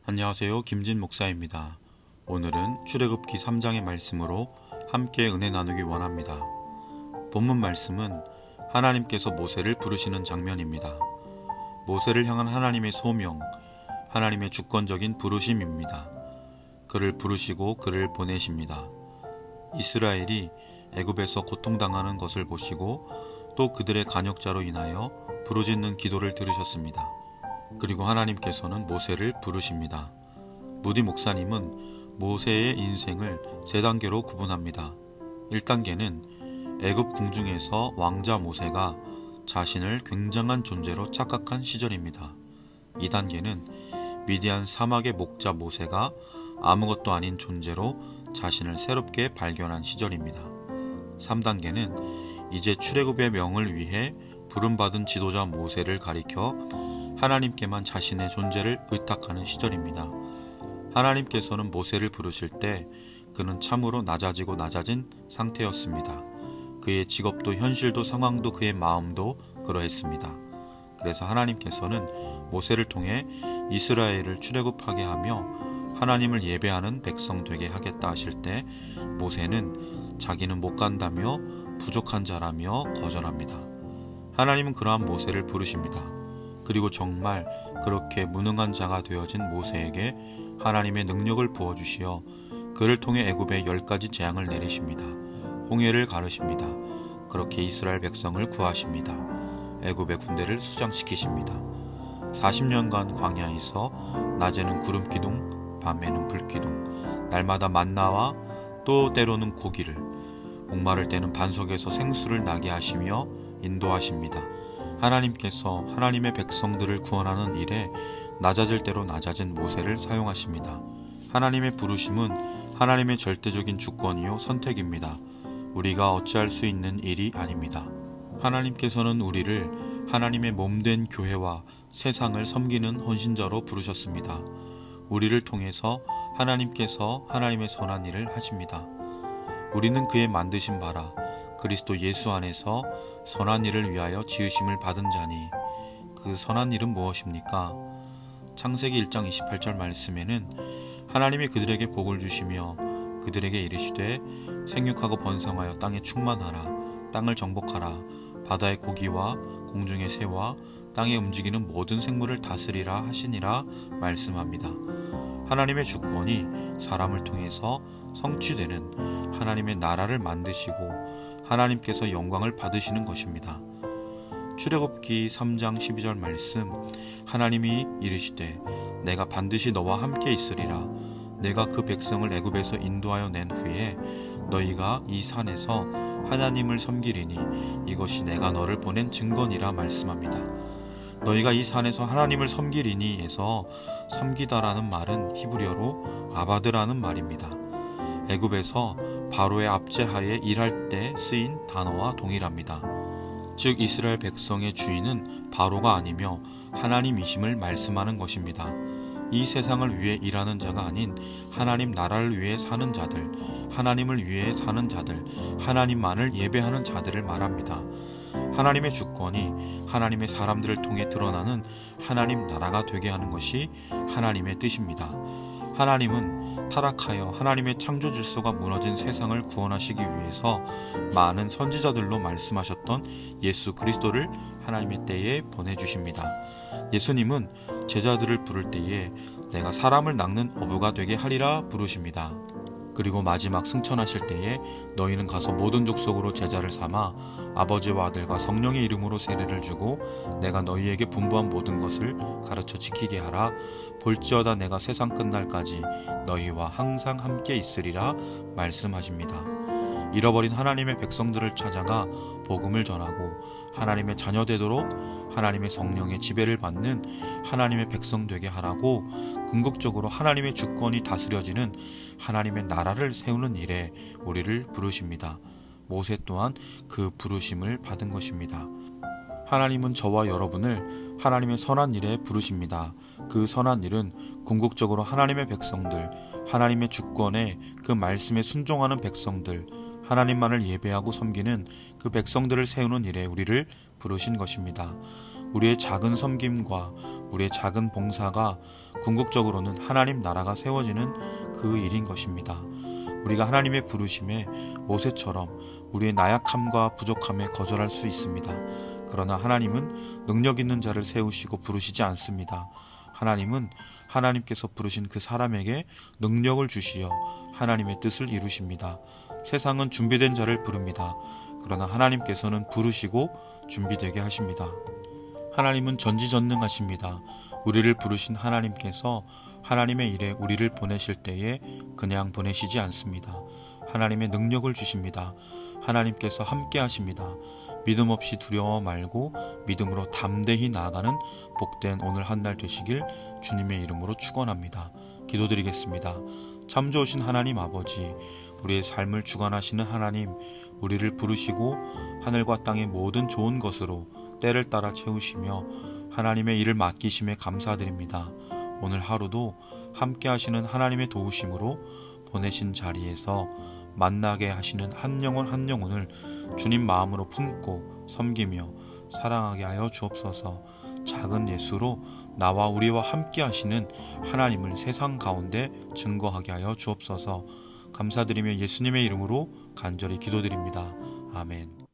안녕하세요. 김진 목사입니다. 오늘은 출애굽기 3장의 말씀으로 함께 은혜 나누기 원합니다. 본문 말씀은 하나님께서 모세를 부르시는 장면입니다. 모세를 향한 하나님의 소명, 하나님의 주권적인 부르심입니다. 그를 부르시고 그를 보내십니다. 이스라엘이 애굽에서 고통당하는 것을 보시고 또 그들의 간역자로 인하여 부르짖는 기도를 들으셨습니다. 그리고 하나님께서는 모세를 부르십니다. 무디 목사님은 모세의 인생을 세 단계로 구분합니다. 1단계는 애굽 궁중에서 왕자 모세가 자신을 굉장한 존재로 착각한 시절입니다. 2단계는 미디안 사막의 목자 모세가 아무것도 아닌 존재로 자신을 새롭게 발견한 시절입니다. 3단계는 이제 출애굽의 명을 위해 부름받은 지도자 모세를 가리켜 하나님께만 자신의 존재를 의탁하는 시절입니다. 하나님께서는 모세를 부르실 때 그는 참으로 낮아진 상태였습니다. 그의 직업도 현실도 상황도 그의 마음도 그러했습니다. 그래서 하나님께서는 모세를 통해 이스라엘을 출애굽하게 하며 하나님을 예배하는 백성 되게 하겠다 하실 때 모세는 자기는 못 간다며 부족한 자라며 거절합니다. 하나님은 그러한 모세를 부르십니다. 그리고 정말 그렇게 무능한 자가 되어진 모세에게 하나님의 능력을 부어주시어 그를 통해 애굽에 10가지 재앙을 내리십니다. 홍해를 가르십니다. 그렇게 이스라엘 백성을 구하십니다. 애굽의 군대를 수장시키십니다. 40년간 광야에서 낮에는 구름기둥, 밤에는 불기둥, 날마다 만나와 또 때로는 고기를, 목마를 때는 반석에서 생수를 나게 하시며 인도하십니다. 하나님께서 하나님의 백성들을 구원하는 일에 낮아질 대로 낮아진 모세를 사용하십니다. 하나님의 부르심은 하나님의 절대적인 주권이요 선택입니다. 우리가 어찌할 수 있는 일이 아닙니다. 하나님께서는 우리를 하나님의 몸된 교회와 세상을 섬기는 헌신자로 부르셨습니다. 우리를 통해서 하나님께서 하나님의 선한 일을 하십니다. 우리는 그의 만드신 바라 그리스도 예수 안에서 선한 일을 위하여 지으심을 받은 자니 그 선한 일은 무엇입니까? 창세기 1장 28절 말씀에는 하나님이 그들에게 복을 주시며 그들에게 이르시되 생육하고 번성하여 땅에 충만하라 땅을 정복하라 바다의 고기와 공중의 새와 땅에 움직이는 모든 생물을 다스리라 하시니라 말씀합니다. 하나님의 주권이 사람을 통해서 성취되는 하나님의 나라를 만드시고 하나님께서 영광을 받으시는 것입니다. 출애굽기 3장 12절 말씀 하나님이 이르시되 내가 반드시 너와 함께 있으리라 내가 그 백성을 애굽에서 인도하여 낸 후에 너희가 이 산에서 하나님을 섬기리니 이것이 내가 너를 보낸 증거니라 말씀합니다. 너희가 이 산에서 하나님을 섬기리니 에서 섬기다라는 말은 히브리어로 아바드라는 말입니다. 애굽에서 바로의 압제하에 일할 때 쓰인 단어와 동일합니다. 즉 이스라엘 백성의 주인은 바로가 아니며 하나님이심을 말씀하는 것입니다. 이 세상을 위해 일하는 자가 아닌 하나님 나라를 위해 사는 자들, 하나님을 위해 사는 자들, 하나님만을 예배하는 자들을 말합니다. 하나님의 주권이 하나님의 사람들을 통해 드러나는 하나님 나라가 되게 하는 것이 하나님의 뜻입니다. 하나님은 타락하여 하나님의 창조 질서가 무너진 세상을 구원하시기 위해서 많은 선지자들로 말씀하셨던 예수 그리스도를 하나님의 때에 보내주십니다. 예수님은 제자들을 부를 때에 내가 사람을 낚는 어부가 되게 하리라 부르십니다. 그리고 마지막 승천하실 때에 너희는 가서 모든 족속으로 제자를 삼아 아버지와 아들과 성령의 이름으로 세례를 주고 내가 너희에게 분부한 모든 것을 가르쳐 지키게 하라. 볼지어다 내가 세상 끝날까지 너희와 항상 함께 있으리라 말씀하십니다. 잃어버린 하나님의 백성들을 찾아가 복음을 전하고 하나님의 자녀 되도록 하나님의 성령의 지배를 받는 하나님의 백성 되게 하라고 궁극적으로 하나님의 주권이 다스려지는 하나님의 나라를 세우는 일에 우리를 부르십니다. 모세 또한 그 부르심을 받은 것입니다. 하나님은 저와 여러분을 하나님의 선한 일에 부르십니다. 그 선한 일은 궁극적으로 하나님의 백성들, 하나님의 주권에 그 말씀에 순종하는 백성들, 하나님만을 예배하고 섬기는 그 백성들을 세우는 일에 우리를 부르신 것입니다. 우리의 작은 섬김과 우리의 작은 봉사가 궁극적으로는 하나님 나라가 세워지는 그 일인 것입니다. 우리가 하나님의 부르심에 모세처럼 우리의 나약함과 부족함에 거절할 수 있습니다. 그러나 하나님은 능력 있는 자를 세우시고 부르시지 않습니다. 하나님은 하나님께서 부르신 그 사람에게 능력을 주시어 하나님의 뜻을 이루십니다. 세상은 준비된 자를 부릅니다. 그러나 하나님께서는 부르시고 준비되게 하십니다. 하나님은 전지전능하십니다. 우리를 부르신 하나님께서 하나님의 일에 우리를 보내실 때에 그냥 보내시지 않습니다. 하나님의 능력을 주십니다. 하나님께서 함께 하십니다. 믿음 없이 두려워 말고 믿음으로 담대히 나아가는 복된 오늘 한 날 되시길 주님의 이름으로 축원합니다. 기도드리겠습니다. 참 좋으신 하나님 아버지, 우리의 삶을 주관하시는 하나님, 우리를 부르시고 하늘과 땅의 모든 좋은 것으로 때를 따라 채우시며 하나님의 일을 맡기심에 감사드립니다. 오늘 하루도 함께 하시는 하나님의 도우심으로 보내신 자리에서 만나게 하시는 한 영혼 한 영혼을 주님 마음으로 품고 섬기며 사랑하게 하여 주옵소서. 작은 예수로 나와 우리와 함께 하시는 하나님을 세상 가운데 증거하게 하여 주옵소서. 감사드리며 예수님의 이름으로 간절히 기도드립니다. 아멘.